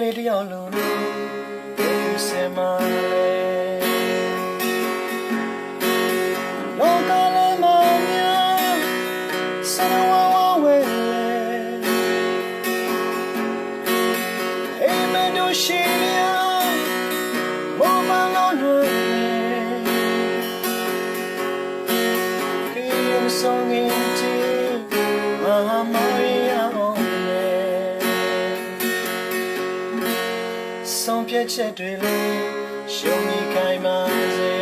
လေးတယောက်လုံးလို့စင်မာလောကလည်းမများစနဝဝဝဲဟေးမတို့ရှိရမောမလောလွယ်ဒီဆုံးရင်တီမရအောင်ဆုံးဖြတ်ချက်တွေလည်းရှုံးမိခိုင်းပါစေ